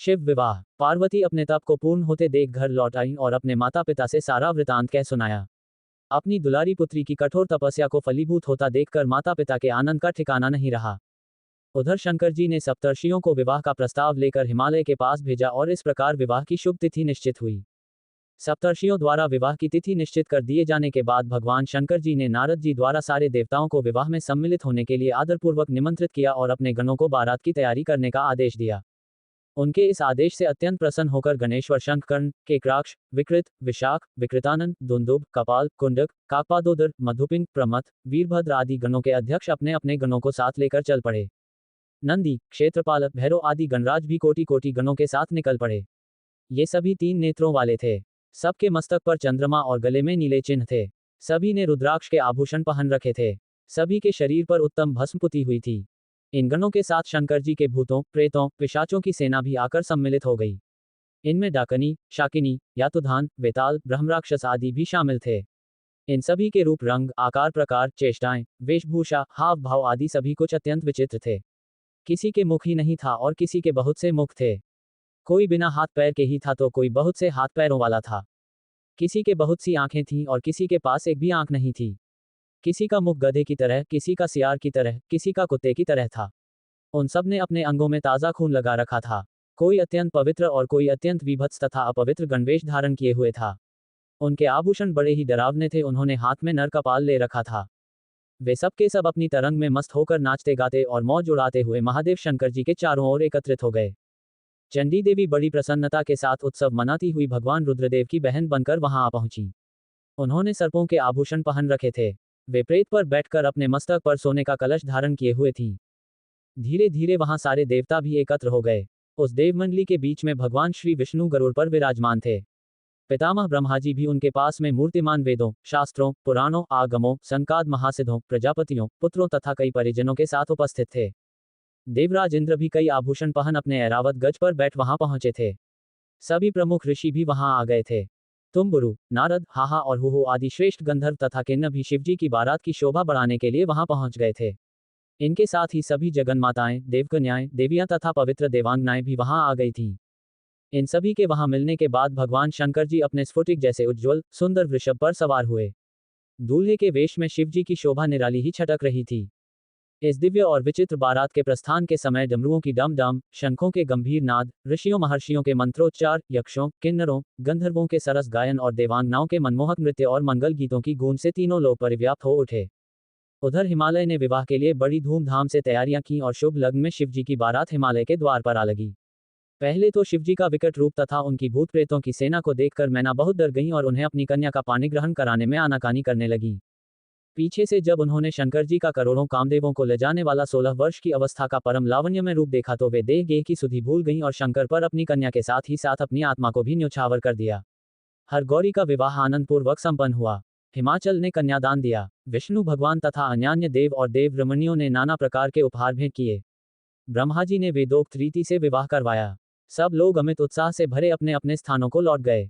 शिव विवाह। पार्वती अपने तप को पूर्ण होते देख घर लौट आई और अपने माता पिता से सारा वृतांत कह सुनाया। अपनी दुलारी पुत्री की कठोर तपस्या को फलीभूत होता देखकर माता पिता के आनंद का ठिकाना नहीं रहा। उधर शंकर जी ने सप्तर्षियों को विवाह का प्रस्ताव लेकर हिमालय के पास भेजा और इस प्रकार विवाह की शुभ तिथि निश्चित हुई। सप्तर्षियों द्वारा विवाह की तिथि निश्चित कर दिए जाने के बाद भगवान शंकर जी ने नारद जी द्वारा सारे देवताओं को विवाह में सम्मिलित होने के लिए आदरपूर्वक निमंत्रित किया और अपने गणों को बारात की तैयारी करने का आदेश दिया। उनके इस आदेश से अत्यंत प्रसन्न होकर गणेश्वर शंखकर्ण, केकराक्ष, विकृत, विशाख, विकृतानंद, दुंदुभ, कपाल, कुंडक, काकपादोदर, मधुपिंग, प्रमथ, वीरभद्र आदि गणों के अध्यक्ष अपने अपने गणों को साथ लेकर चल पड़े। नंदी, क्षेत्रपाल, भैरव आदि गणराज भी कोटि कोटि गणों के साथ निकल पड़े। ये सभी 3 नेत्रों वाले थे। सबके मस्तक पर चंद्रमा और गले में नीले चिन्ह थे। सभी ने रुद्राक्ष के आभूषण पहन रखे थे। सभी के शरीर पर उत्तम भस्म पुती हुई थी। इन गणों के साथ शंकर जी के भूतों, प्रेतों, पिशाचों की सेना भी आकर सम्मिलित हो गई। इनमें डाकनी, शाकिनी, यातुधान, वेताल, ब्रह्मराक्षस आदि भी शामिल थे। इन सभी के रूप, रंग, आकार, प्रकार, चेष्टाएं, वेशभूषा, हाव भाव आदि सभी कुछ अत्यंत विचित्र थे। किसी के मुख ही नहीं था और किसी के बहुत से मुख थे। कोई बिना हाथ पैर के ही था तो कोई बहुत से हाथ पैरों वाला था। किसी के बहुत सी आंखें थीं और किसी के पास एक भी आंख नहीं थी। किसी का मुख गधे की तरह, किसी का सियार की तरह, किसी का कुत्ते की तरह था। उन सब ने अपने अंगों में ताज़ा खून लगा रखा था। कोई अत्यंत पवित्र और कोई अत्यंत विभत्स तथा अपवित्र गणवेश धारण किए हुए था। उनके आभूषण बड़े ही डरावने थे। उन्होंने हाथ में नर कपाल ले रखा था। वे सब के सब अपनी तरंग में मस्त होकर नाचते गाते और मौज उड़ाते हुए महादेव शंकर जी के चारों ओर एकत्रित हो गए। चंडी देवी बड़ी प्रसन्नता के साथ उत्सव मनाती हुई भगवान रुद्रदेव की बहन बनकर वहां आ पहुंची। उन्होंने सर्पों के आभूषण पहन रखे थे। वे प्रेत पर बैठकर अपने मस्तक पर सोने का कलश धारण किए हुए थीं। धीरे धीरे वहां सारे देवता भी एकत्र हो गए। उस देवमंडली के बीच में भगवान श्री विष्णु गरुड़ पर विराजमान थे। पितामह ब्रह्माजी भी उनके पास में मूर्तिमान वेदों, शास्त्रों, पुराणों, आगमों, संकाद महासिद्धों, प्रजापतियों, पुत्रों तथा कई परिजनों के साथ उपस्थित थे। देवराज इंद्र भी कई आभूषण पहन अपने ऐरावत गज पर बैठ वहां पहुंचे थे। सभी प्रमुख ऋषि भी वहां आ गए थे। तुम्बुरु, नारद, हाहा और हुहु आदि श्रेष्ठ गंधर्व तथा किन्नर भी शिवजी की बारात की शोभा बढ़ाने के लिए वहां पहुंच गए थे। इनके साथ ही सभी जगन्माताएं, देवकन्याएं, देवियां तथा पवित्र देवांगनाएं भी वहां आ गई थीं। इन सभी के वहां मिलने के बाद भगवान शंकर जी अपने स्फुटिक जैसे उज्ज्वल, सुंदर वृषभ पर सवार हुए। दूल्हे के वेश में शिवजी की शोभा निराली ही छटक रही थी। इस दिव्य और विचित्र बारात के प्रस्थान के समय डमरुओं की डम डम, शंखों के गंभीर नाद, ऋषियों महर्षियों के मंत्रोच्चार, यक्षों, किन्नरों, गंधर्वों के सरस गायन और देवांगनाओं के मनमोहक नृत्य और मंगल गीतों की गूंज से तीनों लोग परिव्याप्त हो उठे। उधर हिमालय ने विवाह के लिए बड़ी धूमधाम से तैयारियां की और शुभ लग्न में शिवजी की बारात हिमालय के द्वार पर आ लगी। पहले तो शिवजी का विकट रूप तथा उनकी भूत प्रेतों की सेना को देखकर मैना बहुत डर गईं और उन्हें अपनी कन्या का पाणी ग्रहण कराने में आनाकानी करने लगी। पीछे से जब उन्होंने शंकर जी का करोड़ों कामदेवों को ले जाने वाला 16 वर्ष की अवस्था का परम लावण्यमय रूप देखा तो वे देह गेह की सुधि भूल गईं और शंकर पर अपनी कन्या के साथ ही साथ अपनी आत्मा को भी न्यौछावर कर दिया। हर गौरी का विवाह आनंदपूर्वक संपन्न हुआ। हिमाचल ने कन्यादान दिया। विष्णु भगवान तथा अन्यान्य देव और देव रमणियों ने नाना प्रकार के उपहार भेंट किए। ब्रह्मा जी ने वेदोक्त रीति से विवाह करवाया। सब लोग अमित उत्साह से भरे अपने अपने स्थानों को लौट गए।